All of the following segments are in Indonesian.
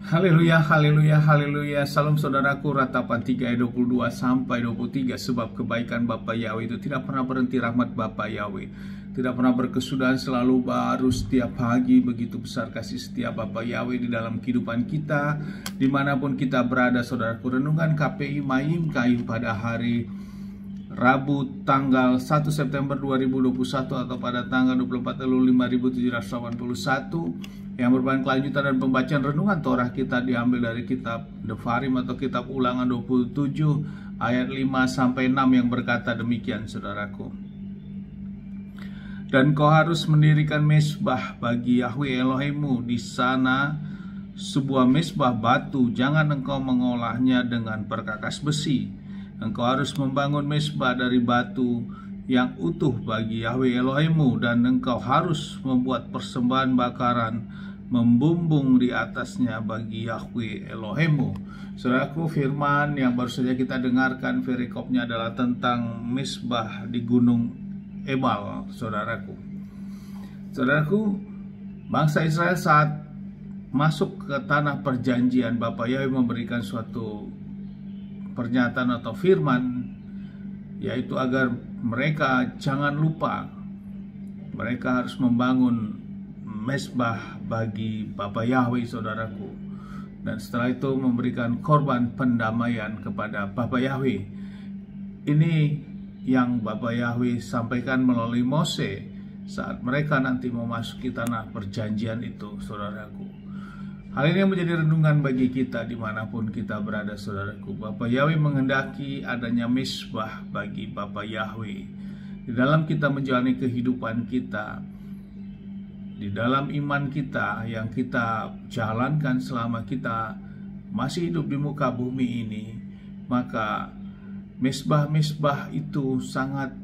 Haleluya, haleluya, haleluya. Salam saudaraku, ratapan 3 ayat 22 sampai 23. Sebab kebaikan Bapa Yahweh itu tidak pernah berhenti, rahmat Bapa Yahweh tidak pernah berkesudahan, selalu baru setiap pagi. Begitu besar kasih setia Bapa Yahweh di dalam kehidupan kita, dimanapun kita berada. Saudaraku, renungan KPI Mayim Kayu pada hari Rabu tanggal 1 September 2021 atau pada tanggal 24 Elul 5781 yang merupakan kelanjutan dan pembacaan renungan Torah kita diambil dari kitab Devarim atau kitab Ulangan 27 ayat 5 sampai 6 yang berkata demikian, saudaraku. Dan kau harus mendirikan mezbah bagi Yahweh Elohimmu di sana, sebuah mezbah batu, jangan engkau mengolahnya dengan perkakas besi. Engkau harus membangun mezbah dari batu yang utuh bagi Yahweh Elohimmu, dan engkau harus membuat persembahan bakaran membumbung di atasnya bagi Yahweh Elohimmu. Saudaraku, firman yang baru saja kita dengarkan perikopnya adalah tentang mezbah di Gunung Ebal, saudaraku. Saudaraku, bangsa Israel saat masuk ke tanah perjanjian, Bapa Yahweh memberikan suatu pernyataan atau firman, yaitu agar mereka jangan lupa mereka harus membangun mezbah bagi Bapa Yahweh, saudaraku. Dan setelah itu memberikan korban pendamaian kepada Bapa Yahweh. Ini yang Bapa Yahweh sampaikan melalui Mose saat mereka nanti memasuki tanah perjanjian itu, saudaraku. Hal ini menjadi renungan bagi kita dimanapun kita berada, saudaraku. Bapa Yahweh menghendaki adanya mezbah bagi Bapa Yahweh di dalam kita menjalani kehidupan kita, di dalam iman kita yang kita jalankan selama kita masih hidup di muka bumi ini. Maka mezbah-mezbah itu sangat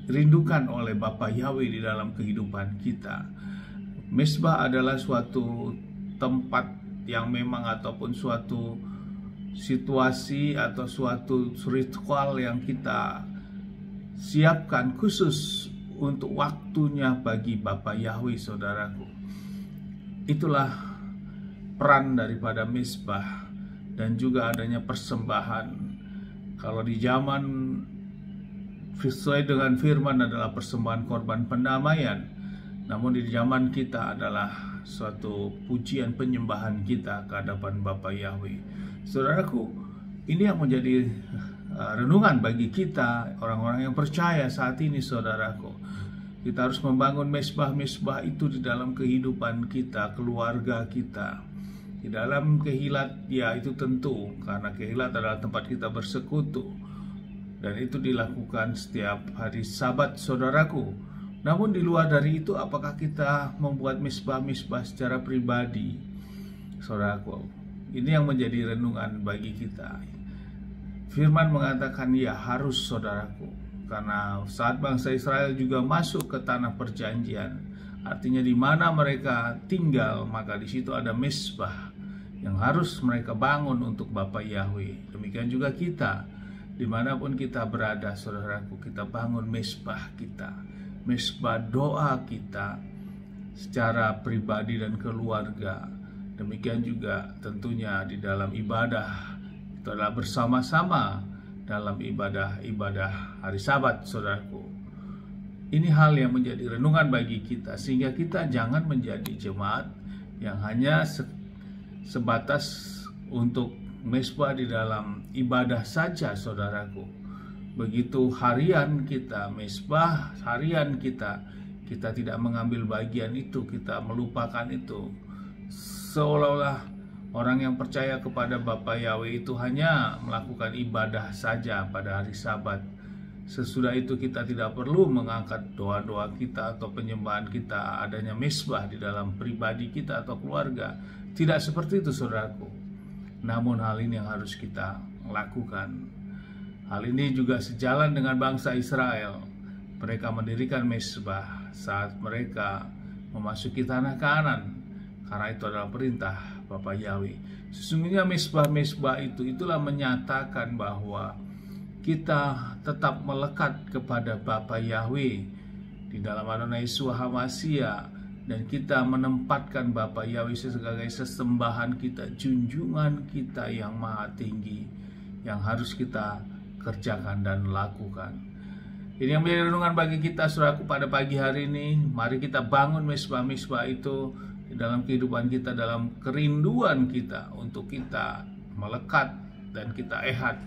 dirindukan oleh Bapa Yahweh di dalam kehidupan kita. Mezbah adalah suatu tempat yang memang ataupun suatu situasi atau suatu ritual yang kita siapkan khusus untuk waktunya bagi Bapa Yahweh, saudaraku. Itulah peran daripada mezbah dan juga adanya persembahan. Kalau di zaman sesuai dengan firman adalah persembahan korban pendamaian, namun di zaman kita adalah suatu pujian penyembahan kita ke hadapan Bapa Yahweh. Saudaraku, ini yang menjadi renungan bagi kita, orang-orang yang percaya saat ini, saudaraku. Kita harus membangun mezbah-mezbah itu di dalam kehidupan kita, keluarga kita. Di dalam kehilat, ya itu tentu, karena kehilat adalah tempat kita bersekutu. Dan itu dilakukan setiap hari Sabat, saudaraku. Namun di luar dari itu, apakah kita membuat mezbah-mezbah secara pribadi, saudaraku? Ini yang menjadi renungan bagi kita. Firman mengatakan ya harus, saudaraku. Karena saat bangsa Israel juga masuk ke tanah perjanjian, artinya di mana mereka tinggal, maka di situ ada mezbah yang harus mereka bangun untuk Bapa Yahweh. Demikian juga kita, dimanapun kita berada, saudaraku, kita bangun mezbah kita, mezbah doa kita secara pribadi dan keluarga. Demikian juga tentunya di dalam ibadah, itu adalah bersama-sama dalam ibadah hari Sabat, saudaraku. Ini hal yang menjadi renungan bagi kita, sehingga kita jangan menjadi jemaat yang hanya sebatas untuk mezbah di dalam ibadah saja, saudaraku. Begitu harian kita, mezbah harian kita tidak mengambil bagian itu, kita melupakan itu. Seolah-olah orang yang percaya kepada Bapa Yahweh itu hanya melakukan ibadah saja pada hari Sabat. Sesudah itu kita tidak perlu mengangkat doa-doa kita atau penyembahan kita, adanya mezbah di dalam pribadi kita atau keluarga. Tidak seperti itu, saudaraku. Namun hal ini yang harus kita lakukan. Hal ini juga sejalan dengan bangsa Israel. Mereka mendirikan mezbah saat mereka memasuki tanah Kanaan, karena itu adalah perintah Bapa Yahweh. Sesungguhnya mezbah-mezbah itulah menyatakan bahwa kita tetap melekat kepada Bapa Yahweh di dalam Adonai Yeshua HaMashiach, dan kita menempatkan Bapa Yahweh sebagai sesembahan kita, junjungan kita yang maha tinggi, yang harus kita kerjakan dan lakukan. Ini yang menjadi renungan bagi kita, saudaraku, pada pagi hari ini. Mari kita bangun misbah-misbah itu di dalam kehidupan kita, dalam kerinduan kita untuk kita melekat dan kita ehad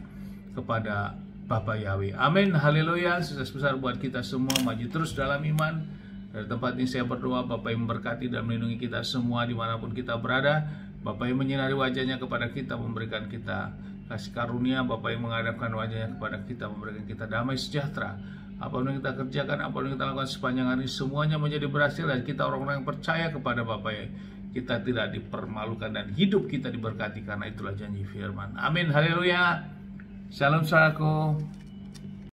kepada Bapa Yahweh. Amin, haleluya. Sukses besar buat kita semua, maju terus dalam iman. Dari tempat ini saya berdoa, Bapa yang memberkati dan melindungi kita semua dimanapun kita berada. Bapa yang menyinari wajahnya kepada kita, memberikan kita kasih karunia. Bapa yang menghadapkan wajahnya kepada kita, memberikan kita damai sejahtera. Apa yang kita kerjakan, apa yang kita lakukan sepanjang hari, semuanya menjadi berhasil, dan kita orang-orang yang percaya kepada Bapa ya, kita tidak dipermalukan dan hidup kita diberkati, karena itulah janji firman. Amin, haleluya. Shalom saudaraku.